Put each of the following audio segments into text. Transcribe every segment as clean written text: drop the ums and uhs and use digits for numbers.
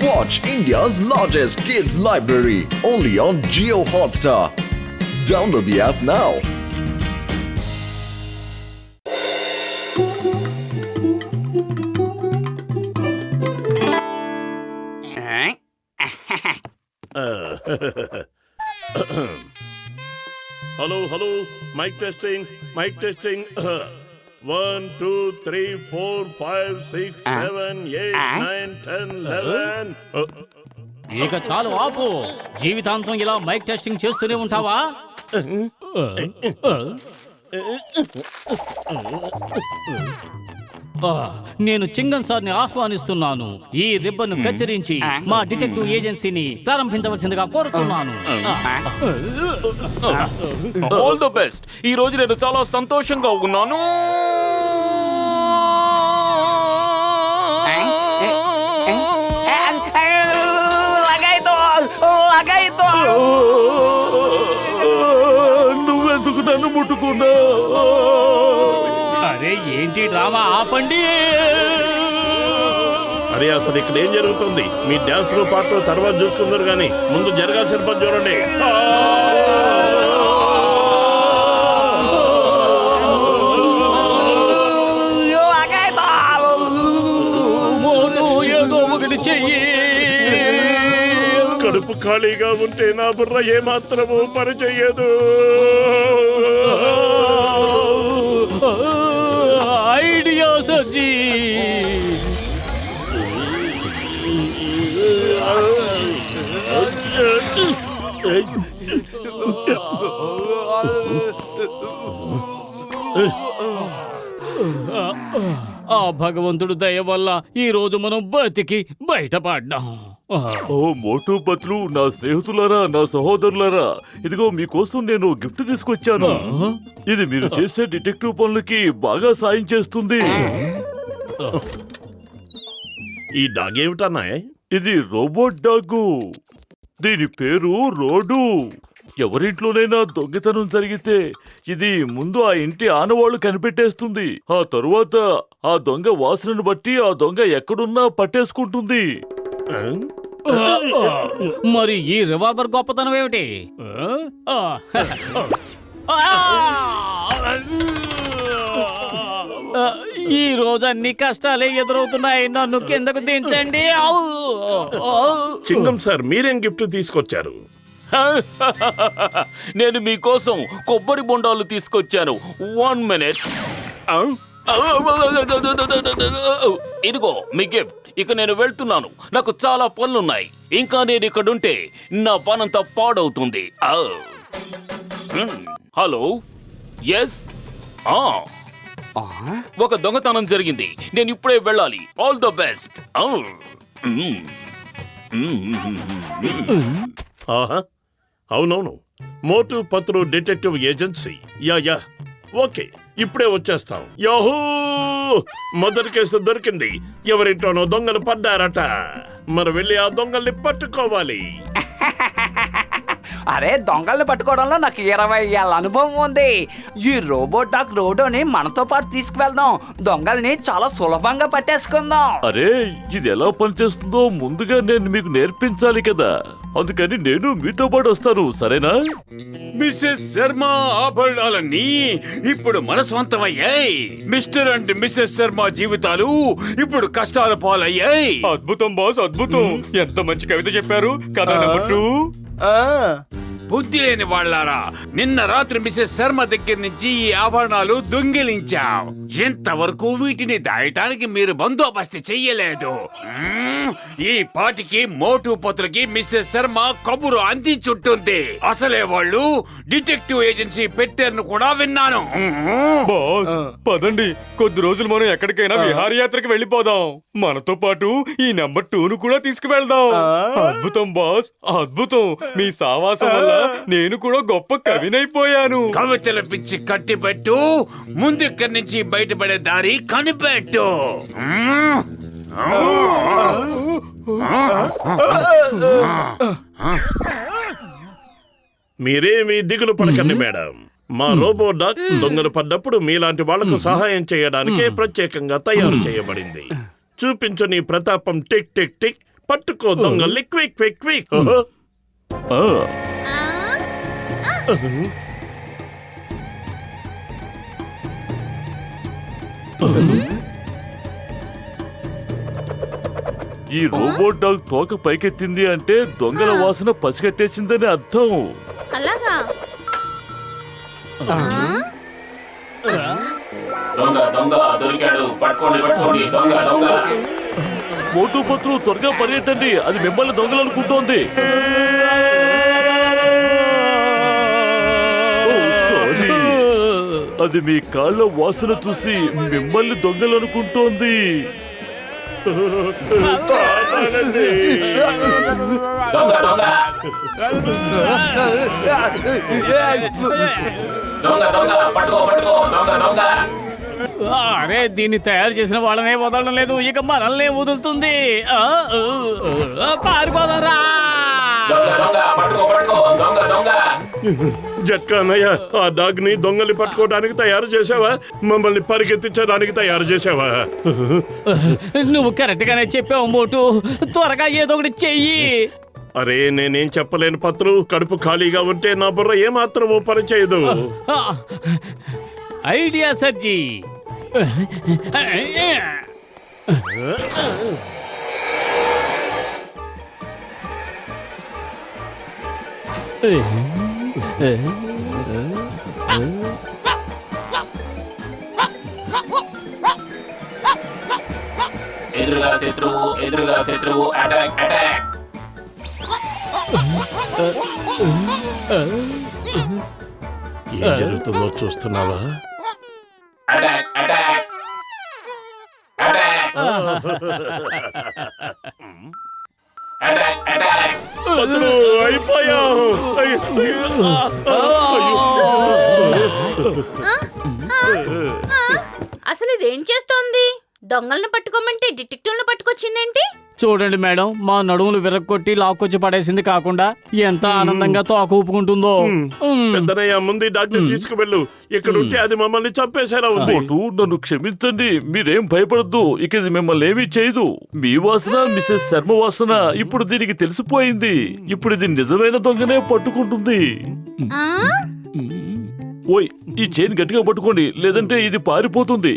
Watch India's largest kids library only on Jio Hotstar. Download the app now. Hello. Mic testing. 1, 2, 3, 4, 5, 6, 7, 8, 9, 10, 11. ఇక చాలు ఆపు. జీవితాంతం ఇలా mic testing చేస్తూనే ఉంటావా? నేను చింగన్ సార్ని ఆహ్వానిస్తున్నాను. ఈ రిబ్బన్ కత్తిరించి మా డిటెక్టివ్ ఏజెన్సీని ప్రారంభించవలసిందిగా కోరుతున్నాను. All the best. ఈ రోజు నేను చాలా సంతోషంగా ఉన్నాను. నువ్వెందుకు నన్ను ముట్టుకున్నా? అరే ఏంటి డ్రామా, ఆపండి. అరే అసలు ఇక్కడ ఏం జరుగుతుంది? మీ డాన్స్ లో పాటలు తర్వాత చూసుకుందరు కానీ ముందు జరగాల్సిన పని చూడండి. ఏదో ఒకటి చెయ్యి. కడుపు ఖాళీగా ఉంటే నా బుర్ర ఏమాత్రము పని చెయ్యదు. ఐడియా సర్జీ. ఆ భగవంతుడు దయ వల్ల ఈ రోజు మనం బతికి బయటపడ్డాం. ఓ మోటు పత్లు, నా స్నేహితులారా, నా సహోదరులారా, ఇదిగో మీకోసం నేను గిఫ్ట్ తీసుకొచ్చాను. ఇది మీరు చేసే డిటెక్టివ్ పనులకి బాగా సాయం చేస్తుంది. ఈ డాగ్ ఏమిటన్నా? ఇది రోబోట్ డాగు. దీని పేరు రోడు. ఎవరింట్లోనైనా దొంగతనం జరిగితే ఇది ముందు ఆ ఇంటి ఆనవాళ్లు కనిపెట్టేస్తుంది. ఆ తరువాత ఆ దొంగ వాసనను బట్టి ఆ దొంగ ఎక్కడున్నా పట్టేసుకుంటుంది. మరి ఈ రివాల్వర్ గొప్పతనం ఏమిటి? ఈ రోజు అన్ని కష్టాలే ఎదురవుతున్నాయి. నన్ను కిందకు దించండి. చింగం సార్, మీరేం గిఫ్ట్ తీసుకొచ్చారు? నేను మీకోసం కొబ్బరి బొండాలు తీసుకొచ్చాను. 1 minute. ఇదిగో మీ గిఫ్ట్. ఇక నేను వెళ్తున్నాను. నాకు చాలా పనులున్నాయి. ఇంకా నేను ఇక్కడుంటే నా పనంతా పాడవుతుంది. Hello, yes. ఒక దొంగతనం జరిగింది. నేను ఇప్పుడే వెళ్ళాలి. All the best. ఆహా, అవునవును, Motu Patlu detective agency. Yeah okay, ఇప్పుడే వచ్చేస్తాం. యాహూ, మొదటి కేసు దొరికింది. ఎవరింట్లోనో దొంగలు పడ్డారట. మరి వెళ్ళి ఆ దొంగల్ని పట్టుకోవాలి. అరే, దొంగల్ని పట్టుకోవడంలో నాకు 20 ఏళ్ళ అనుభవం ఉంది. ఈ రోబోట్ డాగ్ రోడోని మనతో పాటు తీసుకువెళ్దాం. దొంగల్ని చాలా సులభంగా పట్టేసుకుందాం. అరే, ఇది ఎలా పనిచేస్తుందో ముందుగా నేను మీకు నేర్పించాలి కదా. అందుకని నేను మీతో పాటు వస్తాను, సరేనా? మిస్సెస్ శర్మ ఆభరణాలన్నీ ఇప్పుడు మన సొంతమయ్యాయి. మిస్టర్ అండ్ మిస్సెస్ శర్మ జీవితాలు ఇప్పుడు కష్టాల పాలయ్యాయి. అద్భుతం బాస్, అద్భుతం. ఎంత మంచి కవిత చెప్పారు కదా. నెంబర్ 2. బుద్ధి లేని వాళ్ళారా, నిన్న రాత్రి మిస్సెస్ శర్మ దగ్గర నుంచి ఈ ఆభరణాలు దొంగిలించాం. ఎంతవరకు వీటిని దాయటానికి మీరు బందోబస్తు చెయ్యలేదు. ఈ పాటికి మోటు పత్రులకి మిస్సెస్ శర్మ కబురు అందించుంటుంది. అసలే వాళ్ళు డిటెక్టివ్ ఏజెన్సీ పెట్టారని కూడా విన్నాను. పదండి, కొద్ది రోజులు మనం ఎక్కడికైనా విహారయాత్రకు వెళ్ళిపోదాం. మనతో పాటు ఈ నెంబర్ 2ను కూడా తీసుకువెళ్దాం. అద్భుతం బాస్, అద్భుతం. మీ సావాసం వల్ల నేను కూడా గొప్ప కవినైపోయాను. కవితల పిచ్చి కట్టిపెట్టు. ముందు ఇక్కడి నుంచి బయటపడే దారి కనిపెట్టు. మీరేమీ దిగులు పడకండి మేడం. మా రోబో డాగ్ దొంగలు పడ్డప్పుడు మీలాంటి వాళ్లకు సహాయం చేయడానికే ప్రత్యేకంగా తయారు చేయబడింది. చూపించు నీ ప్రతాపం. Tick tick tick. పట్టుకో దొంగల్ని క్విక్ క్విక్ క్విక్ ఆ, ఈ రోబోట్ డాగ్ తోక పైకెత్తింది అంటే దొంగల వాసన పసిగట్టేసిందని అర్థం. అలాగా దొంగ దొంగ దొరికాడు, పట్టుకోండి పట్టుకోండి, దొంగ దొంగ. మోటు పత్రు త్వరగా పరిగెట్టండి, అది మిమ్మల్ని దొంగలు అనుకుంటోంది. ఓ, సారీ. అది మీ కాళ్ళ వాసన చూసి మిమ్మల్ని దొంగలు అనుకుంటోంది. కాపాడండి. దొంగ దొంగ దొంగ దొంగ, పట్టుకో పట్టుకో, దొంగ దొంగ. అరే దీన్ని తయారు చేసిన వాళ్ళనే వదలడం లేదు, ఇక మనల్ని వదులుతుంది. పారిపోదరా. దొంగ దొంగ, పట్టుకో పట్టుకో, దొంగ దొంగ. జట్కా అన్నయ్య, ఆ డాగ్ ని దొంగల్ని పట్టుకోవడానికి తయారు చేసావా, మమ్మల్ని పరిగెత్తించడానికి తయారు చేసావా? నువ్వు కరెక్ట్ గానే చెప్పావు మోటు, త్వరగా ఏదో ఒకటి చెయ్యి. అరే నేనేం చెప్పలేను పత్రు, కడుపు ఖాళీగా ఉంటే నా బుర్ర ఏమాత్రం పని చేయదు. ఐడియా సర్జీ. ఎదురుగా శత్రువు, ఎదురుగా శత్రువు, అటాక్ అటాక్. ఏం జరుగుతుందో చూస్తున్నావా? Attack attack attack attack attack. పత్రు అయిపోయావు. అసలు ఇదేం చేస్తోంది? దొంగలను పట్టుకోమంటే డిటెక్టివ్లను పట్టుకొచ్చిందేంటి? చూడండి మేడం, మా నడుములు విరక్కొట్టి లాక్కొచ్చి పడేసింది కాకుండా ఎంత ఆనందంగా తోక ఊపుకుంటుందో. పెద్దనయ్య ముందు డాక్టర్ తీసుకువెళ్ళు, ఇక్కడ ఉంటే అది మమ్మల్ని చంపేసేలా ఉంది. మోటు, నన్ను క్షమించండి, మీరేం భయపడద్దు, ఇక ఇది మిమ్మల్ని ఏమీ చేయదు. మీ వాసన మిసెస్ శర్మ వాసన ఇప్పుడు దీనికి తెలిసిపోయింది. ఇప్పుడు ఇది నిజమైన దొంగనే పట్టుకుంటుంది. ఆ? ఓయ్, ఈ చైన్ గట్టిగా పట్టుకోండి, లేదంటే ఇది పారిపోతుంది.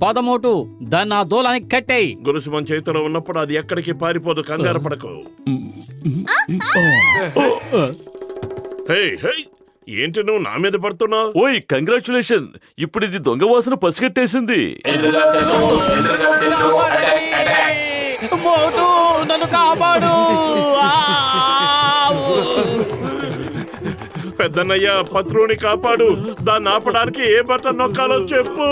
పదమోటు, దాన్ని ఆ దూలానికి కట్టేయి. గొలుసు మన చేతిలో ఉన్నప్పుడు అది ఎక్కడికి పారిపోదు, కంగారు పడకు. హే హే, ఏంటి నువ్వు నా మీద పడుతున్నావు? ఓయ్, కంగ్రాచులేషన్, ఇప్పుడు ఇది దొంగ వాసన పసిగట్టేసింది. ఎదురుగా శత్రువు, ఎదురుగా శత్రువు, అటాక్ అటాక్. మోటు నన్ను కాపాడు. పెద్దన్నయ్య, పత్రుని కాపాడు. దాన్ని ఆపడానికి ఏ బటన్ నొక్కాలో చెప్పు.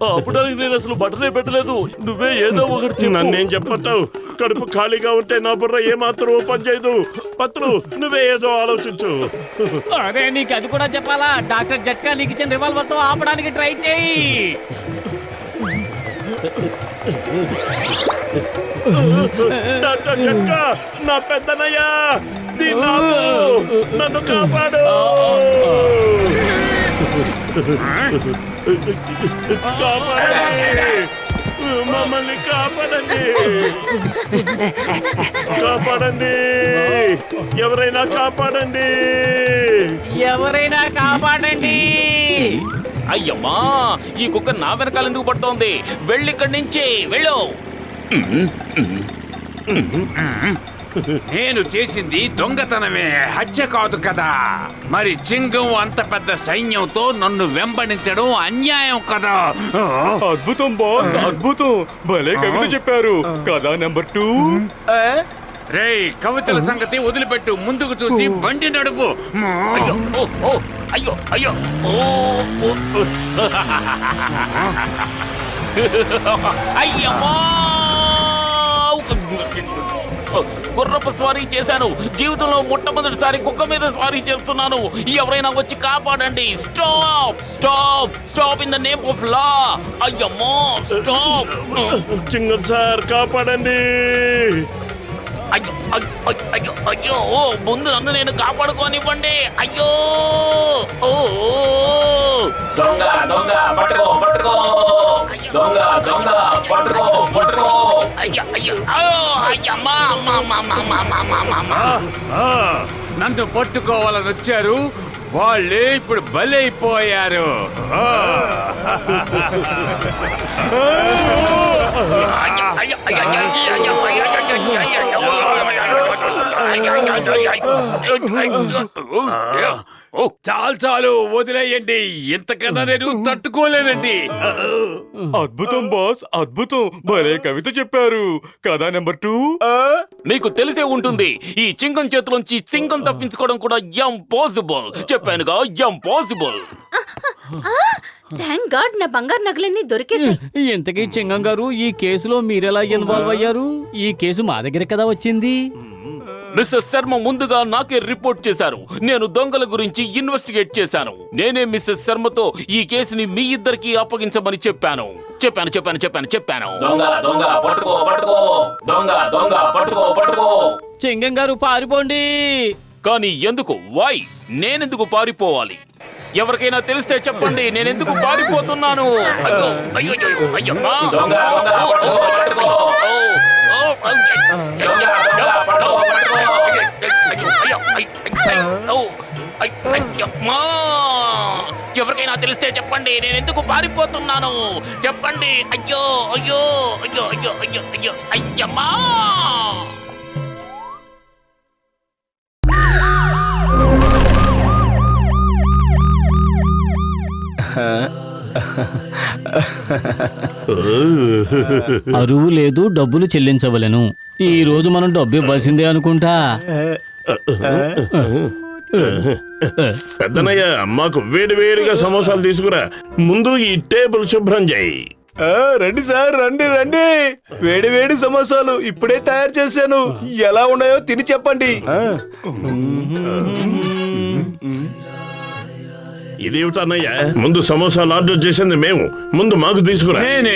అప్పడానికి నేను అసలు బట్టనే పెట్టలేదు, నువ్వే ఏదో ఒకటి చెప్పు. నన్నేం చెప్పంటావు? కడుపు ఖాళీగా ఉంటే నా బుర్ర ఏమాత్రం పని చేయదు. పత్రు, నువ్వే ఏదో ఆలోచించు. అరే నీకు అది కూడా చెప్పాలా? డాక్టర్ జట్కా నీకు ఇచ్చిన రివాల్వర్ తో ఆపడానికి ట్రై చేయి. డాక్టర్ జట్కా, నా పెద్దనయ్య, దీన్ని ఆపు. నన్ను కాపాడు. కాపాడండి, మమ్మల్ని కాపాడండి, కాపాడండి, ఎవరైనా కాపాడండి, ఎవరైనా కాపాడండి. అయ్యమ్మా, ఈ కుక్క నా వెనకాల ఎందుకు పడుతోంది? వెళ్ళిక్కడి నుంచి వెళ్ళు. నేను చేసింది దొంగతనమే, హత్య కాదు కదా. మరి చింగం అంత పెద్ద సైన్యంతో నన్ను వెంబడించడం అన్యాయం కదా. అద్భుతం బాస్, అద్భుతం, భలే కవిత చెప్పారు. కథ నెంబర్ 2. రేయ్, కవితల సంగతి వదిలిపెట్టు, ముందుకు చూసి బండి నడుపు. అయ్యో ఓ ఓ అయ్యో అయ్యో ఓ ఓ. అయ్యమ్మా, గుర్రపు స్వారీ చేశాను. జీవితంలో మొట్టమొదటిసారి కుక్క మీద స్వారీ చేస్తున్నాను. ఎవరైనా వచ్చి కాపాడండి. Stop stop stop in the name of law. అయ్యమ్మో, స్టాప్. చింగం సార్, కాపాడండి. అయ్యో అయ్యో అయ్యో ముందు నన్ను నేను కాపాడుకోనివ్వండి. అయ్యో ఓ దొంగ దొంగ పట్టుకో పట్టుకో దొంగ దొంగ పట్టుకో పట్టుకో. అయ్యో అయ్యో అయ్యమ్మా అమ్మా అమ్మా అమ్మా అమ్మా అమ్మా. నన్ను పట్టుకోవాలని వచ్చారు, వాళ్ళే ఇప్పుడు బలైపోయారు. చాలు చాలు వదిలేయండి, ఇంతకన్నా నేను తట్టుకోలేనండి. అద్భుతం బాస్, అద్భుతం. భలే కవిత చెప్పారు కదా. నెంబర్ 2 మీకు తెలిసే ఉంటుంది, ఈ చింగం చేతిలోంచి సింగం తప్పించుకోవడం కూడా ఇంపాసిబుల్. చెప్పానుగా ఇంపాసిబుల్. థ్యాంక్ గాడ్ నా బంగారు నగలన్నీ దొరికేసాయి. ఇంతకీ చింగం గారు, ఈ కేసులో మీరెలా ఇన్వాల్వ్ అయ్యారు? ఈ కేసు మా దగ్గర కదా వచ్చింది. మిస్సెస్ శర్మ ముందుగా నాకే రిపోర్ట్ చేశారు. నేను దొంగల గురించి ఇన్వెస్టిగేట్ చేశాను. నేనే మిస్సెస్ శర్మతో ఈ కేసుని మీ ఇద్దరికి అప్పగించమని చెప్పాను. చెప్పాను చెప్పాను చెప్పాను చెప్పాను. దొంగ దొంగ పట్టుకో పట్టుకో దొంగ దొంగ పట్టుకో పట్టుకో. చింగం గారు పారిపోండి. కానీ ఎందుకు? వై? నేనెందుకు పారిపోవాలి? ఎవరికైనా తెలిస్తే చెప్పండి, నేనెందుకు పారిపోతున్నాను? అయ్యో అయ్యో అయ్యో అయ్యమ్మా. దొంగ దొంగ పట్టుకో పట్టుకో. ఎవరికైనా తెలిస్తే చెప్పండి, నేను ఎందుకు పారిపోతున్నాను చెప్పండి. అయ్యో అయ్యో అయ్యో అయ్యో అయ్యో అయ్యో అయ్యమ్మా. అరువు లేదు, డబ్బులు చెల్లించవలెను. ఈ రోజు మనం డబ్బు ఇవ్వాల్సిందే అనుకుంటా. పెద్దనయ్య, మాకు వేడి వేడిగా సమోసాలు తీసుకురా. ముందు ఈ టేబుల్ శుభ్రం చేయి. రండి సార్, రండి రండి. వేడి వేడి సమోసాలు ఇప్పుడే తయారు చేశాను. ఎలా ఉన్నాయో తిని చెప్పండి. ఇదేమిటన్నయ్య, ముందు సమోసాలు ఆర్డర్ చేసింది మేము, ముందు మాకు తీసుకురా. నేనే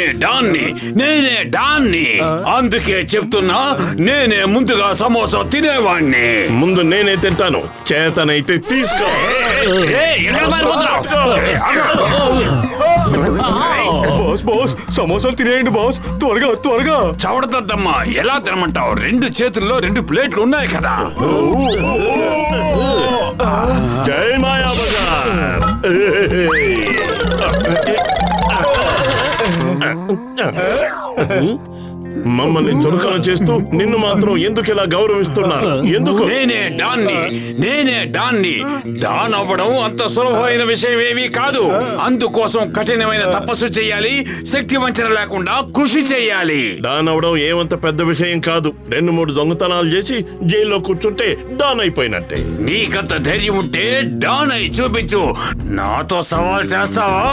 డాన్ని, అందుకే చెప్తున్నా, నేనే ముందుగా సమోసా తినేవాణ్ణి. ముందు నేనే తింటాను, చేతనైతే తీసుకో. బాస్ బాస్, సమోసాలు తినేయండి బాస్, త్వరగా త్వరగా. చవడతద్దమ్మా, ఎలా తినమంటావు? 2 చేతుల్లో 2 ప్లేట్లు ఉన్నాయి కదా. జై మాయా బజార్. మమ్మల్ని చురుకన చేస్తూ నిన్ను మాత్రం ఎందుకు ఇలా గౌరవిస్తున్నారు? ఎందుకు? నేనే డాన్ని. డాన్ అవ్వడం అంత సులభమైన విషయం ఏమీ కాదు. అందుకోసం కఠినమైన తపస్సు చేయాలి, శక్తి వంచన లేకుండా కృషి చేయాలి. డాన్ అవడం ఏమంత పెద్ద విషయం కాదు. 2-3 దొంగతనాలు చేసి జైల్లో కూర్చుంటే డాన్ అయిపోయినట్టే. నీకంత ధైర్యం ఉంటే డాన్ అయి చూపించు. నాతో సవాల్ చేస్తావా?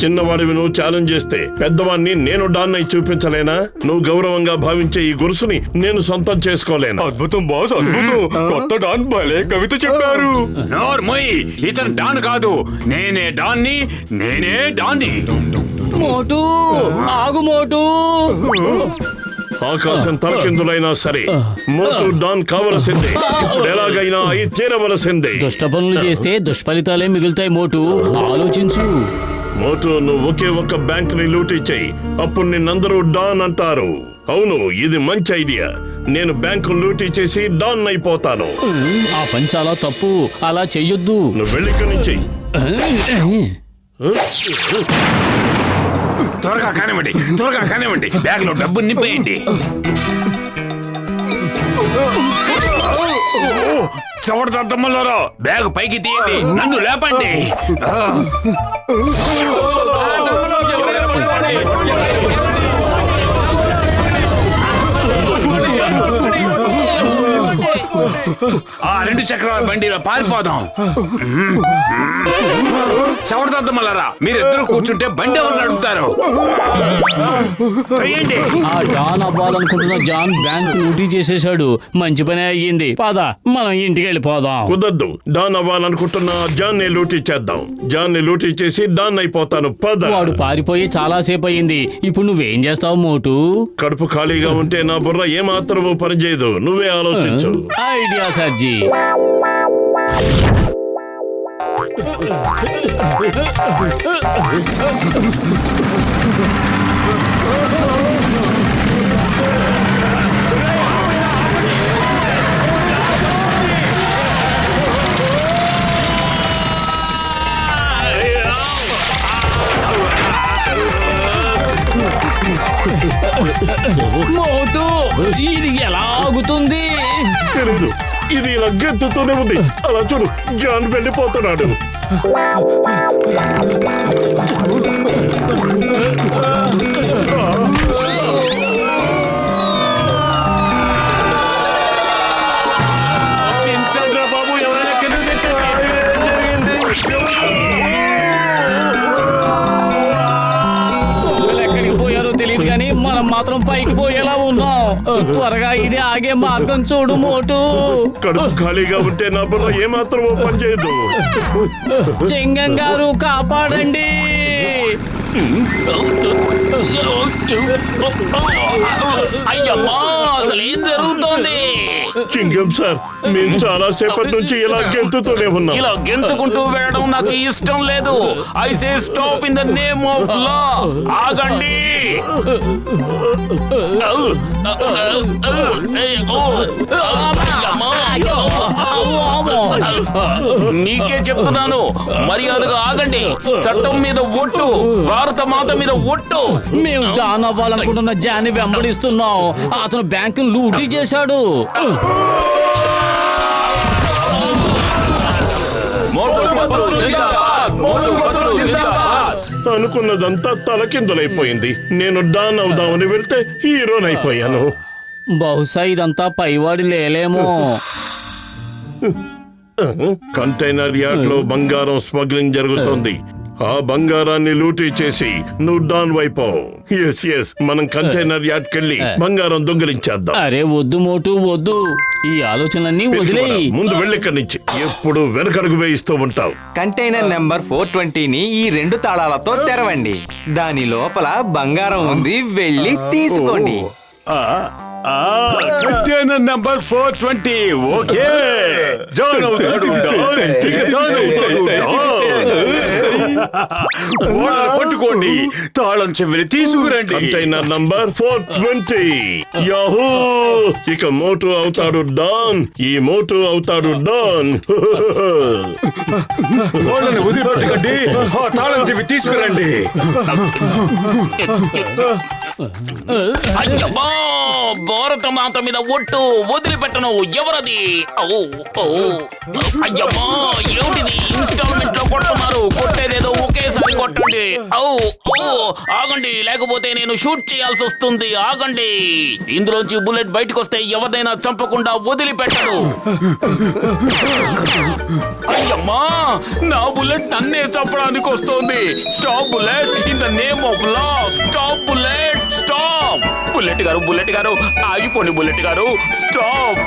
చిన్నవాడివి నువ్వు ఛాలెంజ్ చేస్తే పెద్దవాడిని నేను డాన్ అయి చూపించలేనా? నువ్వు గౌరవంగా భావించే ఈ గురుసుని నేను సొంతం చేసుకోలేను. అద్భుతం బాస్, అద్భుతం. కొత్త డాన్ భలే కవిత చెప్పారు. నోర్మోయ్, ఇతను డాన్ కాదు, నేనే డాన్ని. మోటు ఆగు మోటు. ఆకాశం తలకిందులైనా సరే మోటు డాన్ కావలసిందే. ఇప్పుడు ఎలాగైనా అయి తీరవలసిందే. దుష్ట పనులు చేస్తే దుష్ఫలితాలే మిగులుతాయి మోటు, ఆలోచించు. మోటు, నువ్వు ఒకే ఒక్క బ్యాంక్ ని లూటీ చెయ్యి, అప్పుడు నిన్నందరూ డాన్ అంటారు. అవును, ఇది మంచి ఐడియా. నేను బ్యాంకు లూటీ చేసి డాన్ అయిపోతాను. ఆ పని చాలా తప్పు, అలా చెయ్యొద్దు. నువ్వు వెళ్ళి ఇక్కడి నుంచి. త్వరగా కానివ్వండి, బ్యాగ్ లో డబ్బు నింపేయండి. చవడదద్దమ్మలారా, బ్యాగ్ పైకి తీయండి, నన్ను లేపండి. ఆ 2 చక్రాల బండిలో పారిపోదాం. చవడదద్దమల్లారా, మీరిద్దరూ కూర్చుంటే బండి ఎవరు నడుపుతారు? చెయ్యండి. ఆ జాన్ అవ్వాలనుకుంటున్న జాన్ బ్యాంకు లూటీ చేసేశాడు. మంచి పని అయ్యింది. పద మనం ఇంటికి వెళ్ళిపోదాం. కుదద్దు. డాన్ అవ్వాలనుకుంటున్న జాన్ ని లూటీ చేద్దాం. జాన్ ని లూటీ చేసి డాన్ అయిపోతాను. పద. వాడు పారిపోయి చాలా సేపు అయింది. ఇప్పుడు నువ్వేం చేస్తావు మోటు? కడుపు ఖాళీగా ఉంటే నా బుర్ర ఏమాత్రమూ పనిచేయదు. నువ్వే ఆలోచించు. ఐడియా సర్జీ. మోటు, ఇది ఎలా ఆగుతుంది? తెలీదు. ఇది ఇలా గెంతుతూనే ఉంది. అలా చూడు, జాన్ వెళ్ళిపోతున్నాడు. బాబు, ఎవరైనా కిందకి తెచ్చండి. ఎక్కడికి పోయారో తెలియదు కానీ మనం మాత్రం పైకి పోయేలా ఉన్నాం. త్వరగా ఇది ఆగే మార్గం చూడు మోటు. కడుపు ఖాళీగా ఉంటే నా బుర్ర ఏమాత్రం పనిచేయదు. చింగం గారు కాపాడండి. అయ్యమ్మా, అసలు ఏం జరుగుతోంది? చింగం సార్, మేము చాలా సేపటి నుంచి ఇలా గెంతుతూనే ఉన్నాం. ఇలా గెంతుకుంటూ వెళ్ళడం నాకు ఇష్టం లేదు. I say stop in the name of లా. ఆగండి. నీకే చెప్తున్నాను, మర్యాదగా ఆగండి. చట్టం మీద ఒట్టు, భారత మాత మీద ఒట్టు. మేము జాన్ అవ్వాలనుకుంటున్న జాన్ని వెంబడిస్తున్నాం. అతను బ్యాంకును లూటీ చేశాడు. అనుకున్నదంతా తలకిందులైపోయింది. నేను డాన్ అవుదామని వెళ్తే హీరోనైపోయాను. బహుశా ఇదంతా పైవాడి లేలేమో. కంటైనర్ యార్డ్ లో బంగారం స్మగ్లింగ్ జరుగుతోంది. ఆ బంగారాన్ని లూటీ చేసి నువ్వు డాన్ వైపోవు. ఎస్, మనం కంటైనర్ యార్డ్ కెళ్ళి బంగారం దొంగిలించేద్దాం. అరే వద్దు మోటు, వద్దు. ఈ ఆలోచనలన్నీ వదిలేయి. ముందు వెళ్ళిక్కడి నుంచి. ఎప్పుడు వెనకడుగు వేయిస్తూ ఉంటావు. కంటైనర్ నెంబర్ 420ని ఈ 2 తాళాలతో తెరవండి. దాని లోపల బంగారం ఉంది, వెళ్ళి తీసుకోండి. Container number 420. ఓకే, జాన్ అవుతాడు. జాన్ అవుతాడు. పట్టుకోండి, తాళం చెవిని తీసుకురండి. Container number 420. యాహూ! ఇక మోటు అవుతాడు డాన్. ఈ మోటు అవుతాడు డాన్. వాళ్ళని వదిలిపెట్టకండి. ఆ తాళం చెవి తీసుకురండి. అయ్యమ్మా, భారత మాత మీద ఒట్టు, వదిలిపెట్టను. ఎవరది? అయ్యమ్మా, ఏమిటిది? ఇన్స్టాల్మెంట్ లో కొట్టున్నారు. కొట్టేదేదో ఒకేసారి కొట్టండి. ఆగండి, లేకపోతే నేను షూట్ చేయాల్సి వస్తుంది. ఆగండి. ఇందులోంచి బుల్లెట్ బయటకు వస్తే ఎవరినైనా చంపకుండా వదిలిపెట్టను. అయ్యమ్మా, నా బుల్లెట్ నన్నే చంపడానికి వస్తోంది. Stop bullet in the name of law. Stop bullet, stop. Bullet గారు ఆగిపోండి. బుల్లెట్ గారు, స్టాప్.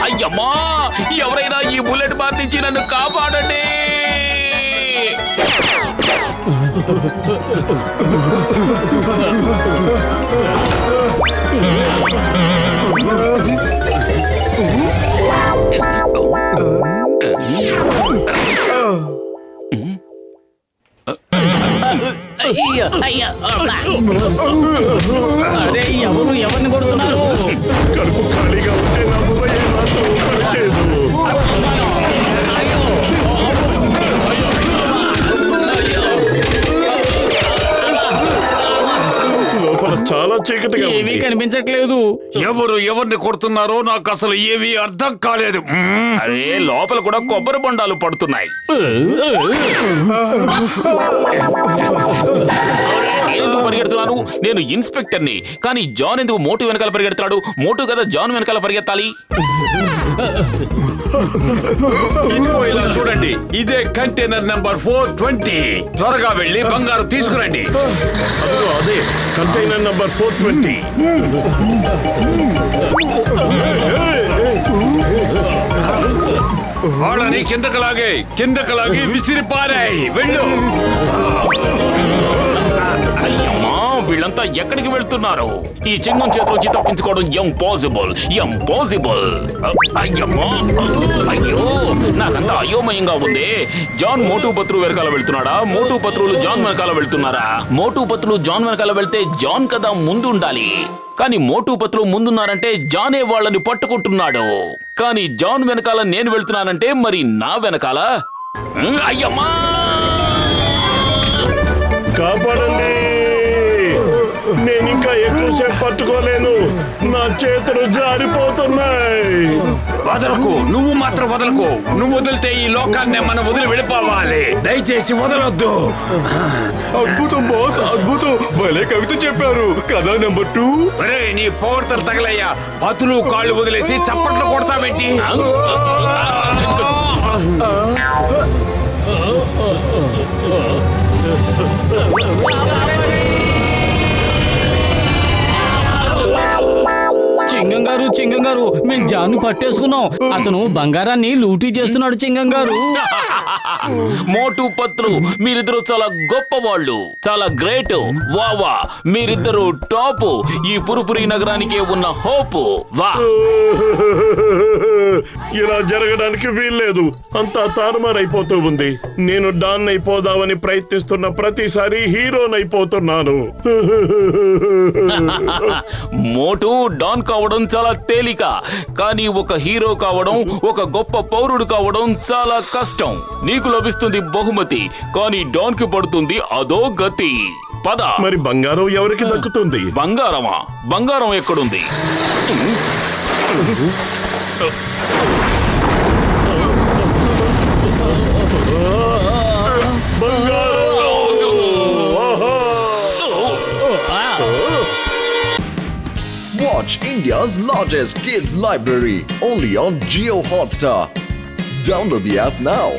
అయ్యమ్మా, ఎవరైనా ఈ బుల్లెట్ బార్ నుంచి నన్ను కాపాడండి. అరే ఎవరిని కొడుతున్నారు? కడుపు ఖాళీగా ఉంటే నా బుర్ర ఏమాత్రం పనిచేయదు. లోపల చాలా చీకటిగా ఏమీ ఉంది. కనిపించట్లేదు. ఎవరిని కొడుతున్నారో నాకు అసలు ఏమీ అర్థం కాలేదు. అరే, లోపల కూడా కొబ్బరి బొండాలు పడుతున్నాయి. ఎందుకు పరిగెడుతున్నారు? నేను ఇన్స్పెక్టర్ని. కానీ జాన్ ఎందుకు మోటు వెనకాల పరిగెడతాడు? మోటు కదా జాన్ వెనకాల పరిగెత్తాలి. ఇదిగో ఇలా చూడండి, ఇదే కంటైనర్ నంబర్ 420. త్వరగా వెళ్ళి బంగారు తీసుకురండి. అదిగో అదే కంటైనర్ నంబర్ 420. వాళ్ళని కిందకు లాగి విసిరి పారాయి. వెళ్ళు. అయ్యమ్మా, వీళ్ళంతా ఎక్కడికి వెళ్తున్నారు? ఈ చింగం చేతిలోంచి తప్పించుకోవడం ఇంపాసిబుల్. అయ్యమ్మా, అయ్యో, నాకంతా అయోమయంగా ఉంది. జాన్ మోటు పత్రు వెనకాల వెళ్తున్నాడా? మోటు పత్రులు జాన్ వెనకాల వెళ్తున్నారా? మోటు పత్రులు జాన్ వెనకాల వెళ్తే జాన్ కదా ముందు ఉండాలి. కానీ మోటు పత్రులు ముందున్నారంటే జానే వాళ్ళని పట్టుకుంటున్నాడు. కానీ జాన్ వెనకాల నేను వెళ్తున్నానంటే మరి నా వెనకాల అయ్యమ్మా, కాపాడండి, నేను ఇంకా ఎక్కువసేపు పట్టుకోలేను, నా చేతులు జారిపోతున్నాయి. వదలకు, నువ్వు మాత్రం వదలకు. నువ్వు వదిలితే ఈ లోకాన్ని మనం వదిలి వెళ్ళిపోవాలి. దయచేసి వదలొద్దు. అద్భుతం బాస్, అద్భుతం. భలే కవిత చెప్పారు కదా. నెంబర్ 2. ఒరేయ్, నీ పోగొడతలు తగలయ్యా. పతులు కాళ్ళు వదిలేసి చప్పట్లు కొడతావేంటి? చింగం గారు, మేము జాన్ను పట్టేసుకున్నాం. అతను బంగారాన్ని లూటీ చేస్తున్నాడు. చింగం గారు, మోటు పత్రు, మీరిద్దరు చాలా గొప్ప వాళ్ళు, చాలా గ్రేట్. వావా, మీరిద్దరు టాప్. ఈ పురుపురి నగరానికే ఉన్న హోప్. వా, ఇలా జరగడానికి వీల్లేదు. అంతా తారుమారైపోతూ ఉంది. నేను డాన్ అయిపోదామని ప్రయత్నిస్తున్న ప్రతిసారి హీరోనైపోతున్నాను. మోటు డాన్ కావడం చాలా తేలిక, కానీ ఒక హీరో కావడం, ఒక గొప్ప పౌరుడు కావడం చాలా కష్టం. నీకు లభిస్తుంది బహుమతి, కానీ డాన్ కి పడుతుంది అదో గతి. పద. మరి బంగారం ఎవరికి దక్కుతుంది? బంగారమా? బంగారం ఎక్కడుంది? Watch India's largest kids library only on Jio Hotstar. Download the app now.